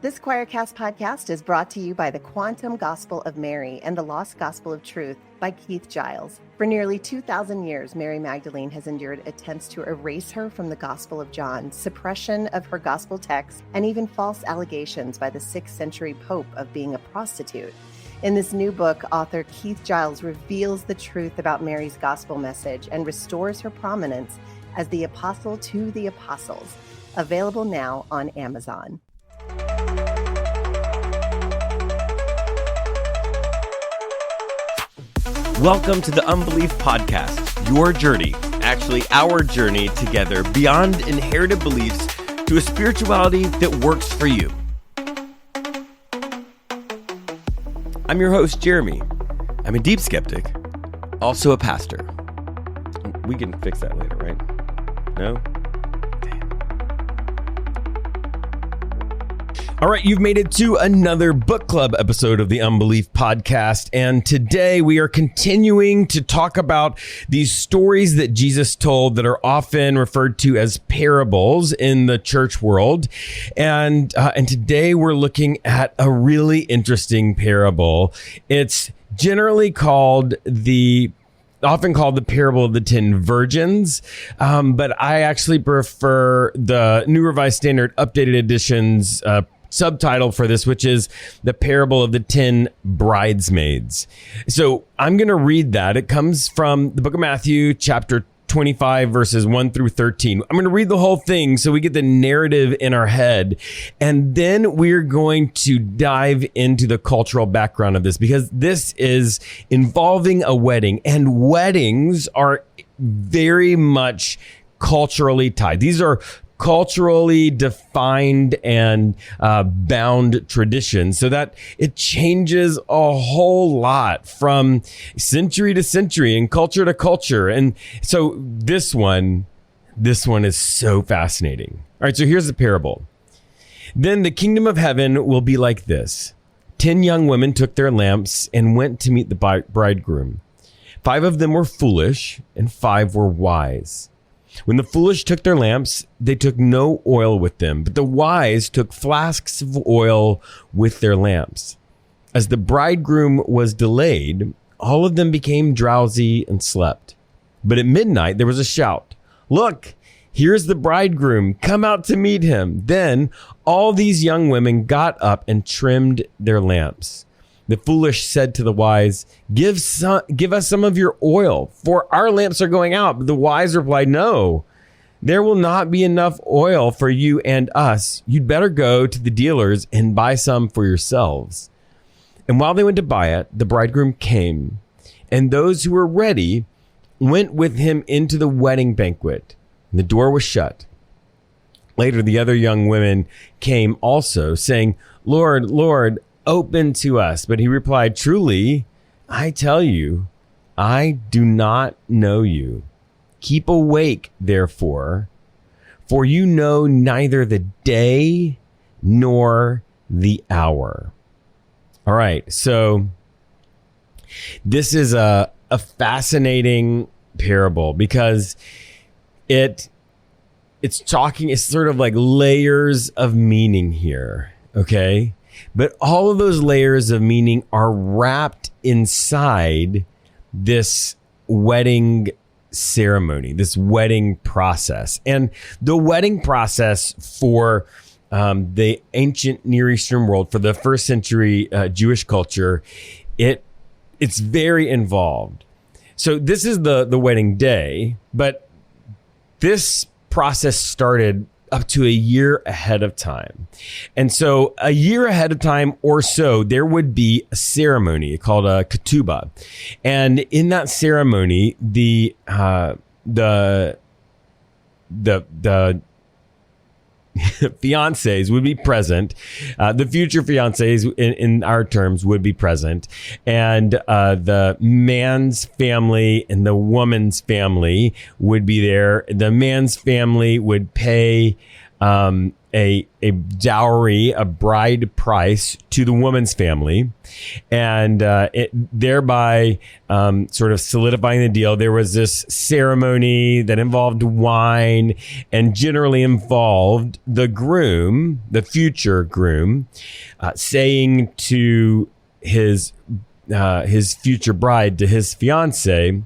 This Choircast podcast is brought to you by the Quantum Gospel of Mary and the Lost Gospel of Truth by Keith Giles. For nearly 2,000 years, Mary Magdalene has endured attempts to erase her from the Gospel of John, suppression of her gospel text, and even false allegations by the 6th century Pope of being a prostitute. In this new book, author Keith Giles reveals the truth about Mary's gospel message and restores her prominence as the apostle to the apostles. Available now on Amazon. Welcome to the Unbelief Podcast, your journey, actually our journey together beyond inherited beliefs to a spirituality that works for you. I'm your host, Jeremy. I'm a deep skeptic, also a pastor. We can fix that later, right? No? All right, you've made it to another book club episode of the Unbelief Podcast, and today we are continuing to talk about these stories that Jesus told that are often referred to as parables in the church world, and today we're looking at a really interesting parable. It's generally often called the parable of the 10 virgins, but I actually prefer the New Revised Standard Updated Edition's subtitle for this, which is the parable of the 10 bridesmaids. So I'm going to read that. It comes from the book of Matthew, chapter 25, verses 1 through 13. I'm going to read the whole thing so we get the narrative in our head. And then we're going to dive into the cultural background of this, because this is involving a wedding, and weddings are very much culturally tied. These are culturally defined and bound traditions, so that it changes a whole lot from century to century and culture to culture. And so this one is so fascinating. All right, so here's the parable. Then the kingdom of heaven will be like this. 10 young women took their lamps and went to meet the bridegroom. 5 of them were foolish and 5 were wise. When the foolish took their lamps, they took no oil with them, but the wise took flasks of oil with their lamps. As the bridegroom was delayed, all of them became drowsy and slept. But at midnight, there was a shout, "Look, here's the bridegroom, come out to meet him." Then all these young women got up and trimmed their lamps. The foolish said to the wise, give us some of your oil, for our lamps are going out." But the wise replied, "No, there will not be enough oil for you and us. You'd better go to the dealers and buy some for yourselves." And while they went to buy it, the bridegroom came, and those who were ready went with him into the wedding banquet. And the door was shut. Later, the other young women came also, saying, "Lord, Lord, open to us." But he replied, "Truly, I tell you, I do not know you. Keep awake, therefore, for you know neither the day nor the hour." All right, so this is a fascinating parable, because it's sort of like layers of meaning here, okay? But all of those layers of meaning are wrapped inside this wedding ceremony, this wedding process. And the wedding process for the ancient Near Eastern world, for the first century Jewish culture, it's very involved. So this is the wedding day, but this process started up to a year ahead of time. And so a year ahead of time or so, there would be a ceremony called a ketubah. And in that ceremony, the fiancés would be present. The future fiancés, in our terms, would be present. And the man's family and the woman's family would be there. The man's family would pay a dowry, a bride price to the woman's family, and thereby sort of solidifying the deal. There was this ceremony that involved wine and generally involved the groom, the future groom, saying to his future bride, to his fiance,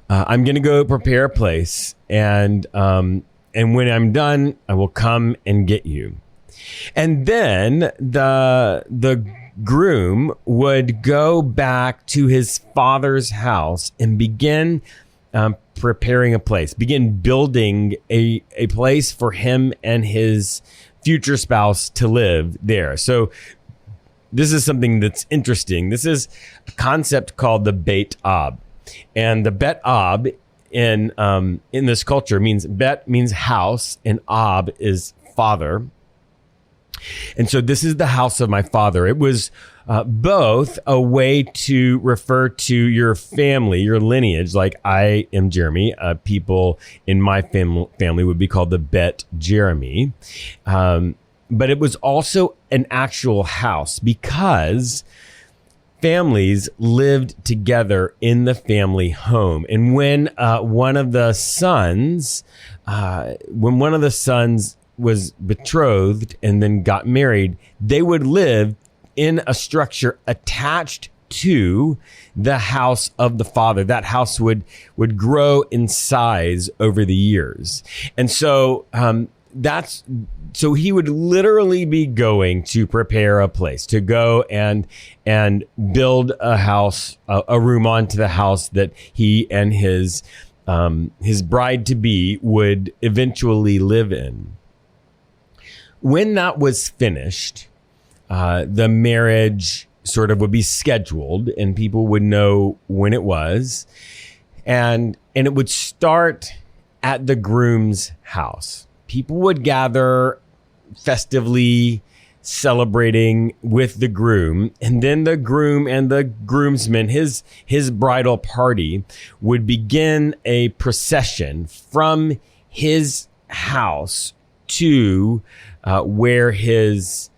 I'm going to go prepare a place, and when I'm done, I will come and get you. And then the groom would go back to his father's house and begin preparing a place, begin building a place for him and his future spouse to live there. So this is something that's interesting. This is a concept called the Beit Ab. And the Bet Ab in this culture means, Bet means house and Ab is father. And so this is the house of my father. It was both a way to refer to your family, your lineage. Like I am Jeremy. People in my family would be called the Bet Jeremy. But it was also an actual house because families lived together in the family home. And when one of the sons was betrothed and then got married, they would live in a structure attached to the house of the father. That house would grow in size over the years. And so so he would literally be going to prepare a place, to go and build a house, a room onto the house that he and his bride to be would eventually live in. When that was finished, the marriage sort of would be scheduled and people would know when it was. And it would start at the groom's house. People would gather festively celebrating with the groom, and then the groom and the groomsmen, his bridal party, would begin a procession from his house to where his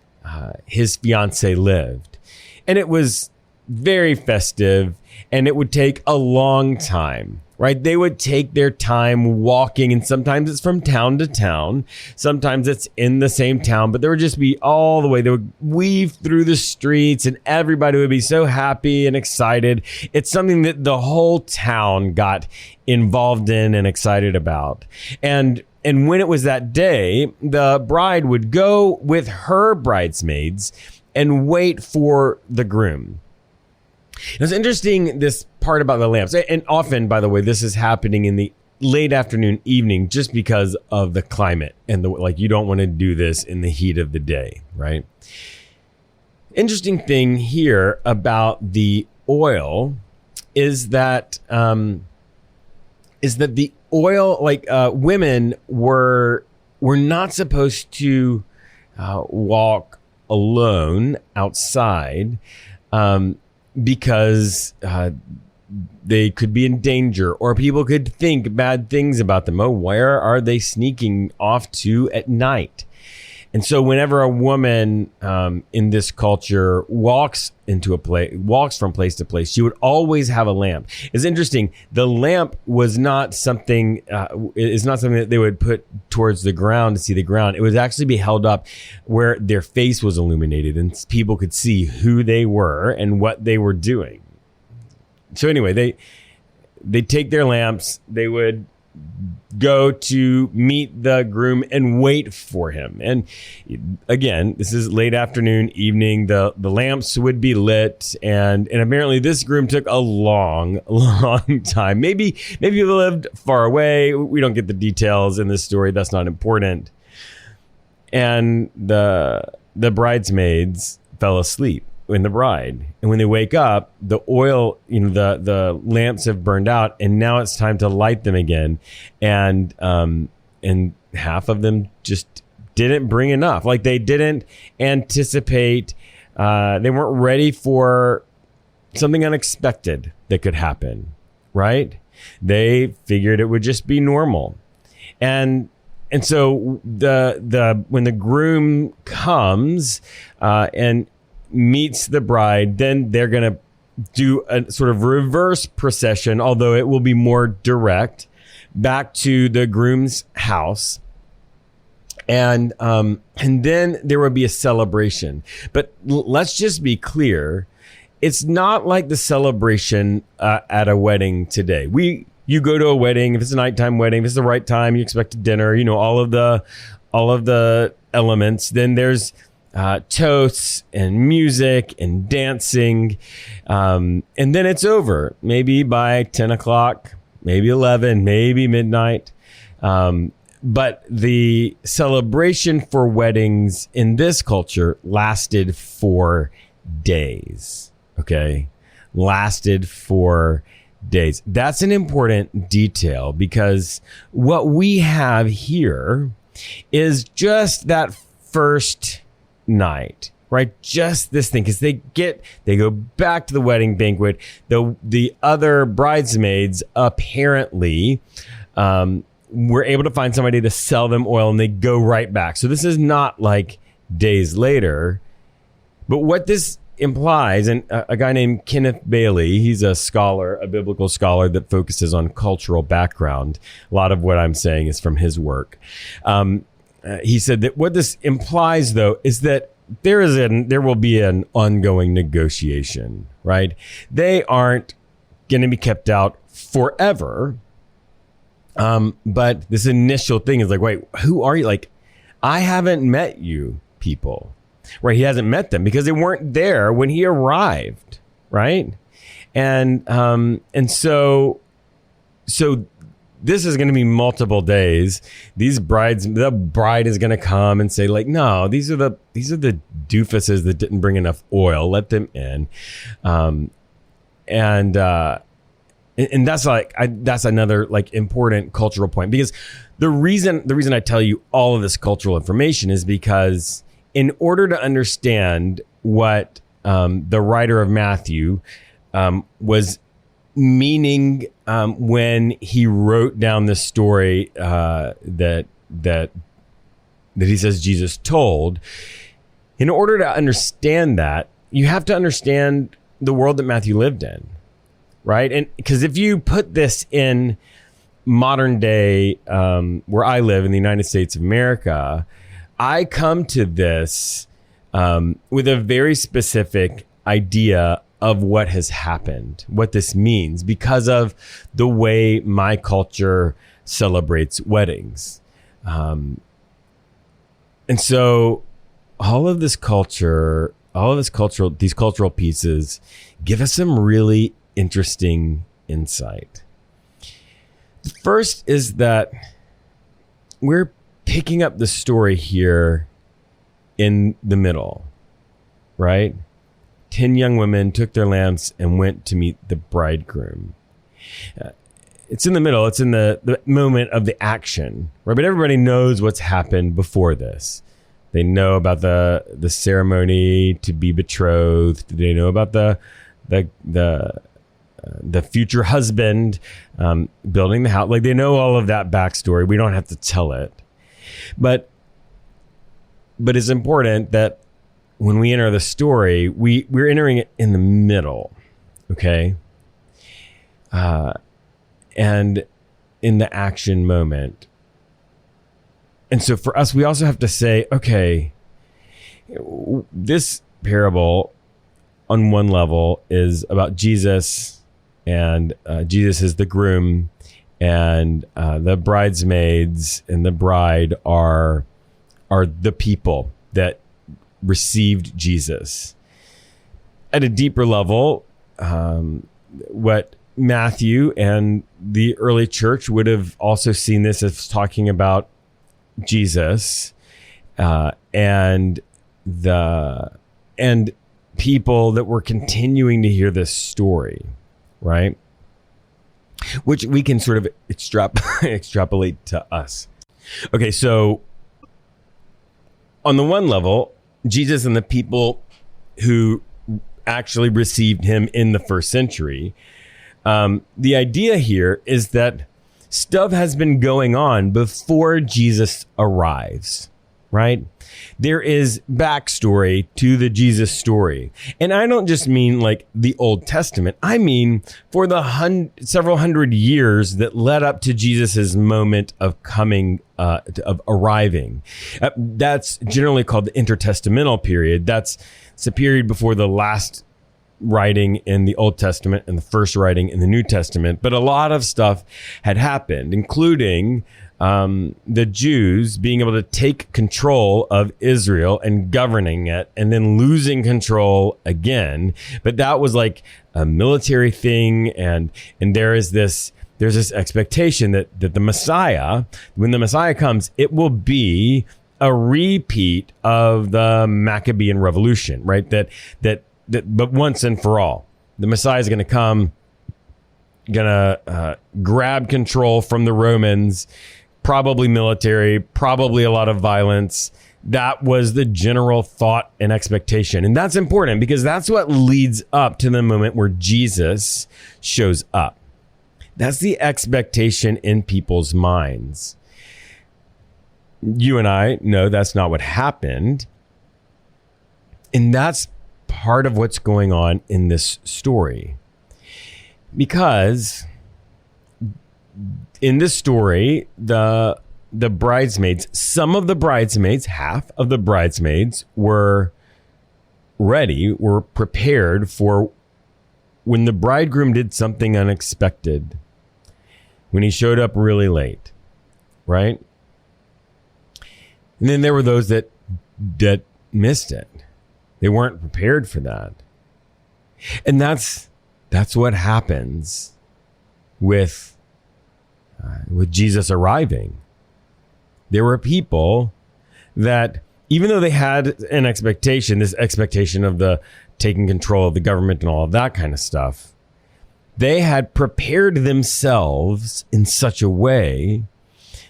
fiance lived. And it was very festive, and it would take a long time. Right? They would take their time walking, and sometimes it's from town to town. Sometimes it's in the same town, but there would just be all the way. They would weave through the streets and everybody would be so happy and excited. It's something that the whole town got involved in and excited about. And when it was that day, the bride would go with her bridesmaids and wait for the groom. It's interesting, this part about the lamps. And often, by the way, this is happening in the late afternoon, evening, just because of the climate and you don't want to do this in the heat of the day, right? Interesting thing here about the oil is that the oil, women were not supposed to walk alone outside. Because they could be in danger, or people could think bad things about them. Oh, where are they sneaking off to at night? And so whenever a woman in this culture walks from place to place, she would always have a lamp. It's interesting. The lamp was not something, is not something that they would put towards the ground to see the ground. It would actually be held up where their face was illuminated and people could see who they were and what they were doing. So anyway, they take their lamps, they would go to meet the groom and wait for him. And again, this is late afternoon, evening. The lamps would be lit, and apparently this groom took a long time. Maybe he lived far away. We don't get the details in this story. That's not important. And the bridesmaids fell asleep in the bride. And when they wake up, the oil, the lamps have burned out, and now it's time to light them again. And half of them just didn't bring enough. Like, they didn't anticipate, they weren't ready for something unexpected that could happen, right? They figured it would just be normal. And And so when the groom comes and meets the bride, then they're going to do a sort of reverse procession, although it will be more direct, back to the groom's house. And then there will be a celebration. But let's just be clear. It's not like the celebration at a wedding today. You go to a wedding, if it's a nighttime wedding, if it's the right time, you expect a dinner, all of the elements. Then there's toasts and music and dancing. And then it's over, maybe by 10 o'clock, maybe 11, maybe midnight. But the celebration for weddings in this culture lasted for days. Okay. Lasted for days. That's an important detail, because what we have here is just that first night, right? Just this thing, because they go back to the wedding banquet. The other bridesmaids apparently were able to find somebody to sell them oil, and they go right back. So this is not like days later. But what this implies, and a guy named Kenneth Bailey, he's a scholar, a biblical scholar that focuses on cultural background. A lot of what I'm saying is from his work. He said that what this implies, though, is that there will be an ongoing negotiation, right? They aren't going to be kept out forever. But this initial thing is like, wait, who are you? Like, I haven't met you people. Right, he hasn't met them because they weren't there when he arrived, right? And so this is going to be multiple days. The bride is going to come and say, like, no, these are the doofuses that didn't bring enough oil. Let them in, and that's that's another like important cultural point, because the reason I tell you all of this cultural information is because in order to understand what the writer of Matthew was meaning when he wrote down the story that he says Jesus told, in order to understand that, you have to understand the world that Matthew lived in, right? And because if you put this in modern day, where I live in the United States of America, I come to this with a very specific idea of what has happened, what this means, because of the way my culture celebrates weddings. And so these cultural pieces give us some really interesting insight. The first is that we're picking up the story here in the middle, right? 10 young women took their lamps and went to meet the bridegroom. It's in the middle. It's in the moment of the action, right? But everybody knows what's happened before this. They know about the ceremony to be betrothed. They know about the future husband building the house. Like, they know all of that backstory. We don't have to tell it. But it's important that when we enter the story, we're entering it in the middle, okay? And in the action moment. And so for us, we also have to say, okay, this parable on one level is about Jesus, and Jesus is the groom, and the bridesmaids and the bride are the people that received Jesus. At a deeper level, what Matthew and the early church would have also seen this as talking about Jesus and people that were continuing to hear this story, right? Which we can sort of extrapolate to us. Okay, so on the one level, Jesus and the people who actually received him in the first century, the idea here is that stuff has been going on before Jesus arrives, right? There is backstory to the Jesus story. And I don't just mean like the Old Testament. I mean for the several hundred years that led up to Jesus's moment of coming, of arriving. That's generally called the intertestamental period. That's the period before the last writing in the Old Testament and the first writing in the New Testament. But a lot of stuff had happened, including the Jews being able to take control of Israel and governing it and then losing control again. But that was like a military thing. And there's this expectation that the Messiah, when the Messiah comes, it will be a repeat of the Maccabean Revolution, right? But once and for all, the Messiah is going to come, grab control from the Romans, probably military, probably a lot of violence. That was the general thought and expectation. And that's important because that's what leads up to the moment where Jesus shows up. That's the expectation in people's minds. You and I know that's not what happened. And that's part of what's going on in this story. Because in this story, the bridesmaids, some of the bridesmaids, half of the bridesmaids were prepared for when the bridegroom did something unexpected, when he showed up really late, right? And then there were those that missed it. They weren't prepared for that. And that's what happens with Jesus arriving. There were people that, even though they had an expectation, this expectation of the taking control of the government and all of that kind of stuff, they had prepared themselves in such a way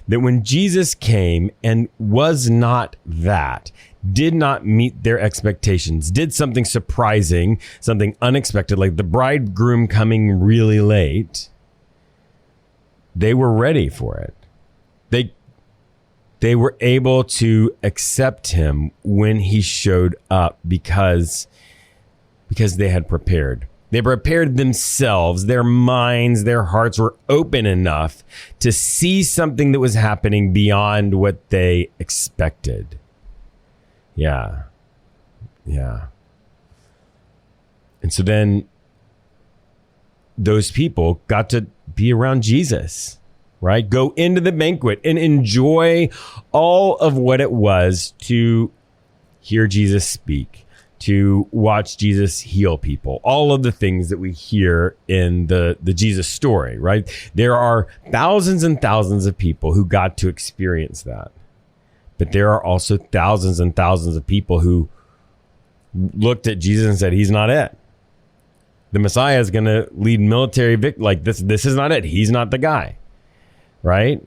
that when Jesus came and was not that, did not meet their expectations, did something surprising, something unexpected, like the bridegroom coming really late, they were ready for it. They were able to accept him when he showed up because they had prepared. They prepared themselves, their minds, their hearts were open enough to see something that was happening beyond what they expected. Yeah. And so then those people got to be around Jesus, right? Go into the banquet and enjoy all of what it was to hear Jesus speak, to watch Jesus heal people, all of the things that we hear in the Jesus story, right? There are thousands and thousands of people who got to experience that. But there are also thousands and thousands of people who looked at Jesus and said, he's not it. The Messiah is going to lead military victory. Like this is not it. He's not the guy. Right?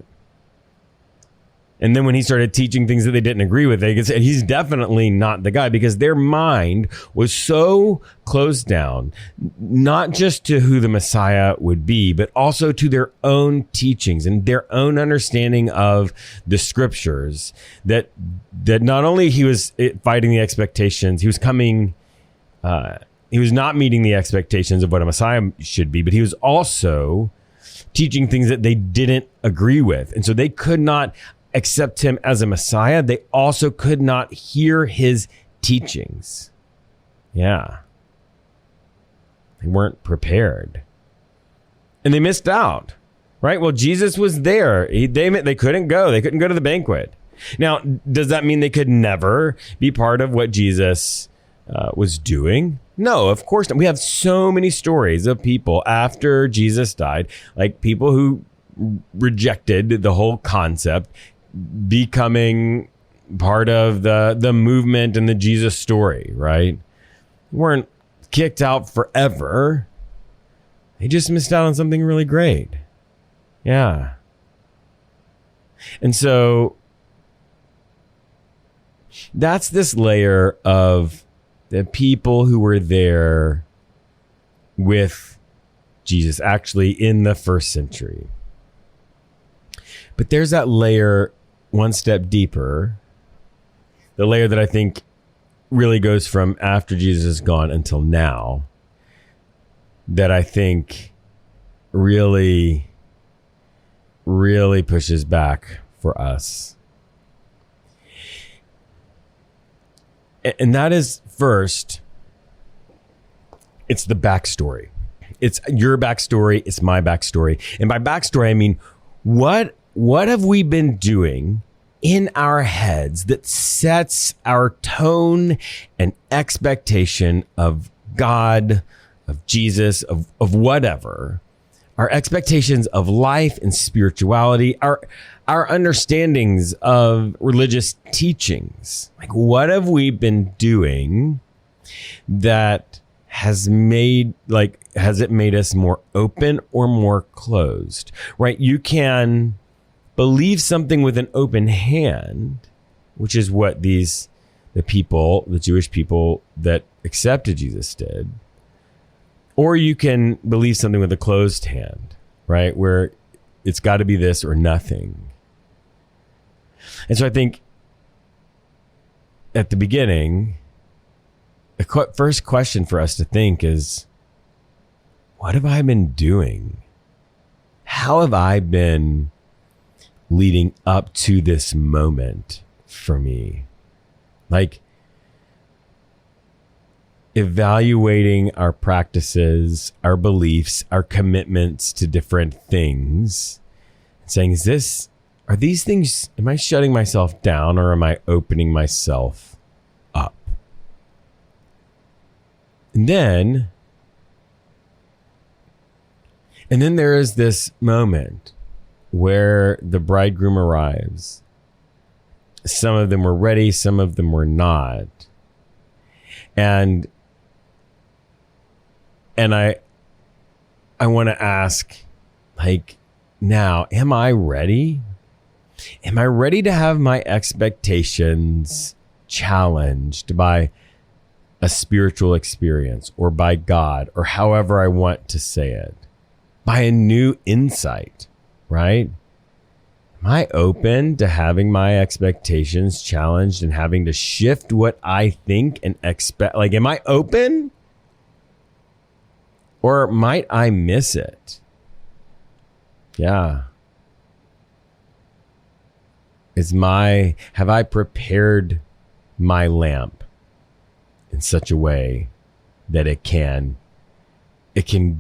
And then when he started teaching things that they didn't agree with, they said he's definitely not the guy, because their mind was so closed down, not just to who the Messiah would be, but also to their own teachings and their own understanding of the scriptures, that not only he was fighting the expectations, he was not meeting the expectations of what a Messiah should be, but he was also teaching things that they didn't agree with. And so they could not accept him as a Messiah. They also could not hear his teachings. Yeah. They weren't prepared. And they missed out, right? Well, Jesus was there. They couldn't go. They couldn't go to the banquet. Now, does that mean they could never be part of what Jesus was doing? No, of course not. We have so many stories of people after Jesus died, like people who rejected the whole concept, becoming part of the movement and the Jesus story, right? They weren't kicked out forever. They just missed out on something really great. Yeah. And so that's this layer of the people who were there with Jesus, actually in the first century. But there's that layer one step deeper, the layer that I think really goes from after Jesus is gone until now, that I think really, really pushes back for us. And that is, first, it's the backstory. It's your backstory. It's my backstory. And by backstory, I mean, what have we been doing in our heads that sets our tone and expectation of God, of Jesus, of whatever, our expectations of life and spirituality, our understandings of religious teachings. Like, what have we been doing that has it made us more open or more closed, right? You can believe something with an open hand, which is what the Jewish people that accepted Jesus did. Or you can believe something with a closed hand, right? Where it's got to be this or nothing. And so I think at the beginning, the first question for us to think is, what have I been doing? How have I been leading up to this moment for me? Like, evaluating our practices, our beliefs, our commitments to different things, saying, are these things, am I shutting myself down or am I opening myself up? And then there is this moment where the bridegroom arrives. Some of them were ready, some of them were not. And I want to ask, like, now, am I ready? Am I ready to have my expectations challenged by a spiritual experience or by God, or however I want to say it, by a new insight, right? Am I open to having my expectations challenged and having to shift what I think and expect? Like, am I open? Or might I miss it? Yeah. Have I prepared my lamp in such a way that it can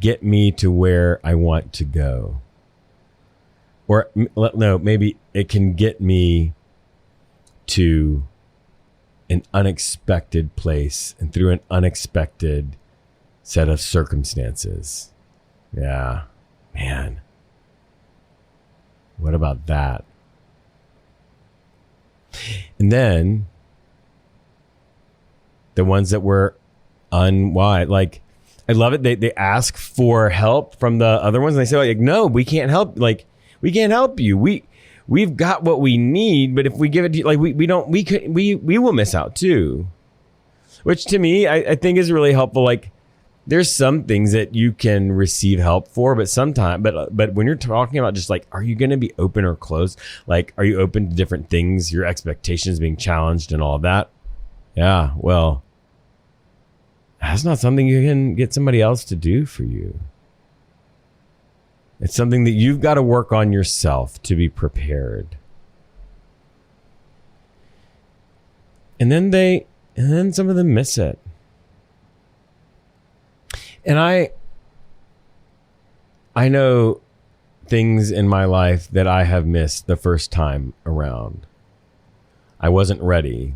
get me to where I want to go? Or no, maybe it can get me to an unexpected place and through an unexpected set of circumstances. Yeah, man. What about that? And then the ones that were unwise, like, I love it. They ask for help from the other ones. And they say, like, no, we can't help. Like, we can't help you. We've got what we need, but if we give it to you, like, we will miss out too. Which to me, I think is really helpful. Like, there's some things that you can receive help for, but when you're talking about just like, are you going to be open or closed? Like, are you open to different things, your expectations being challenged and all of that? Yeah, well, that's not something you can get somebody else to do for you. It's something that you've got to work on yourself to be prepared. And then some of them miss it. And I know things in my life that I have missed the first time around. I wasn't ready.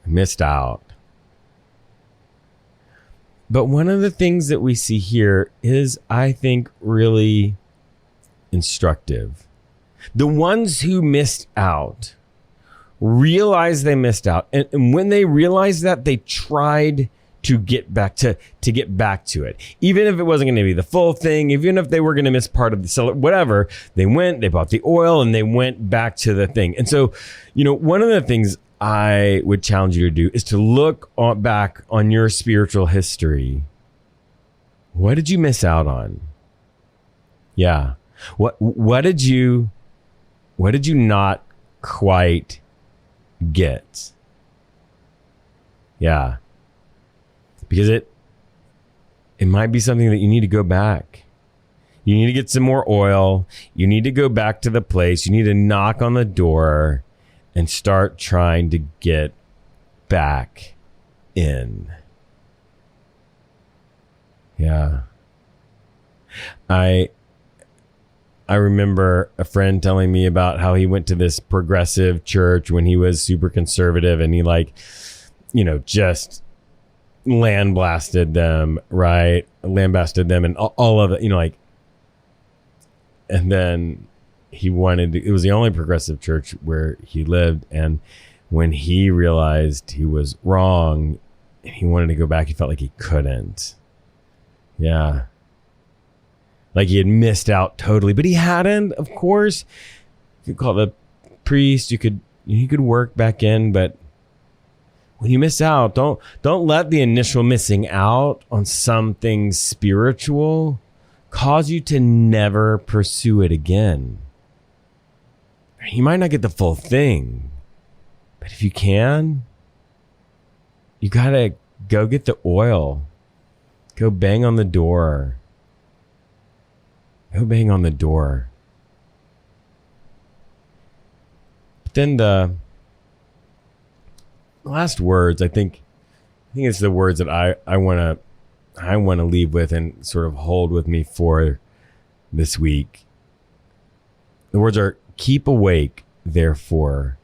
I missed out. But one of the things that we see here is, I think, really instructive. The ones who missed out realized they missed out. And when they realized that, they tried to get back to it. Even if it wasn't going to be the full thing, even if they were going to miss part of the celebration, whatever, they bought the oil and they went back to the thing. And so, one of the things I would challenge you to do is to look back on your spiritual history. What did you miss out on? Yeah. What did you What did you not quite get? Yeah. Because it might be something that you need to go back. You need to get some more oil. You need to go back to the place. You need to knock on the door and start trying to get back in. Yeah. I remember a friend telling me about how he went to this progressive church when he was super conservative, and he just lambasted them, right? Lambasted them and all of it, and then it was the only progressive church where he lived. And when he realized he was wrong and he wanted to go back, he felt like he couldn't. Yeah. Like he had missed out totally, but he hadn't, of course. You could call the priest, you could work back in, but when you miss out, don't let the initial missing out on something spiritual cause you to never pursue it again. You might not get the full thing, but if you can, you gotta go get the oil. Go bang on the door. Go bang on the door. But then the last words, I think it's the words that I want to leave with and sort of hold with me for this week. The words are, keep awake, therefore,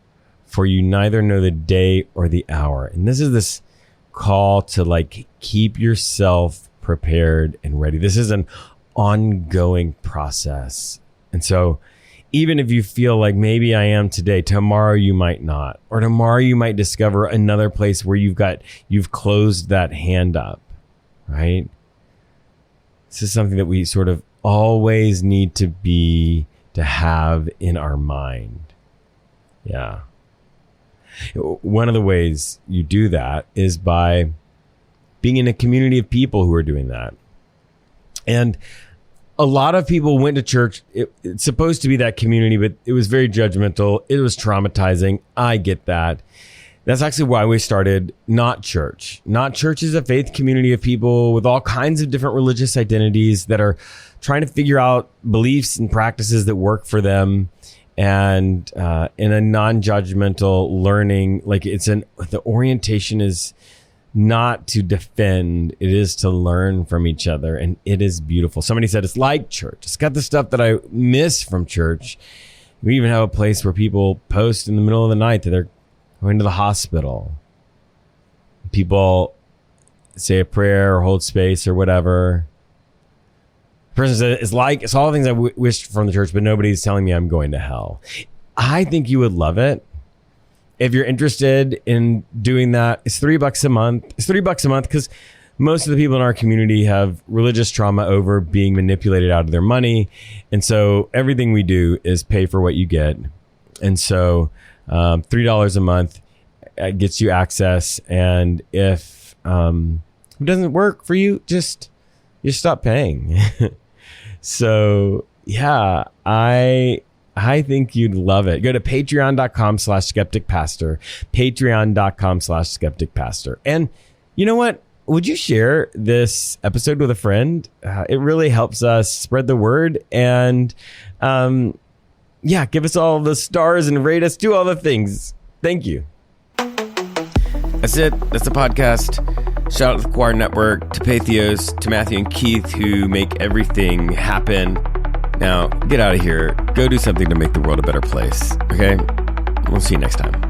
for you neither know the day or the hour. And this is this call to keep yourself prepared and ready. This is an ongoing process. And so even if you feel like maybe I am today, tomorrow you might not, or tomorrow you might discover another place where you've closed that hand up, right? This is something that we sort of always need to have in our mind. Yeah. One of the ways you do that is by being in a community of people who are doing that. And a lot of people went to church. It's supposed to be that community, but it was very judgmental. It was traumatizing. I get that. That's actually why we started Not Church. Not Church is a faith community of people with all kinds of different religious identities that are trying to figure out beliefs and practices that work for them, and in a non-judgmental learning. The orientation is not to defend, it is to learn from each other, and it is beautiful. Somebody said it's like church. It's got the stuff that I miss from church. We even have a place where people post in the middle of the night that they're going to the hospital. People say a prayer or hold space or whatever. The person said it's all the things I wished from the church, but nobody's telling me I'm going to hell. I think you would love it. If you're interested in doing that, it's $3 a month. It's $3 a month because most of the people in our community have religious trauma over being manipulated out of their money. And so everything we do is pay for what you get. And so $3 a month gets you access. And if it doesn't work for you, just stop paying. So yeah, I think you'd love it. Go to patreon.com/skepticpastor, patreon.com/skepticpastor. And you know what? Would you share this episode with a friend? It really helps us spread the word. And give us all the stars and rate us. Do all the things. Thank you. That's it. That's the podcast. Shout out to the Choir Network, to Patheos, to Matthew and Keith, who make everything happen. Now, get out of here. Go do something to make the world a better place. Okay? We'll see you next time.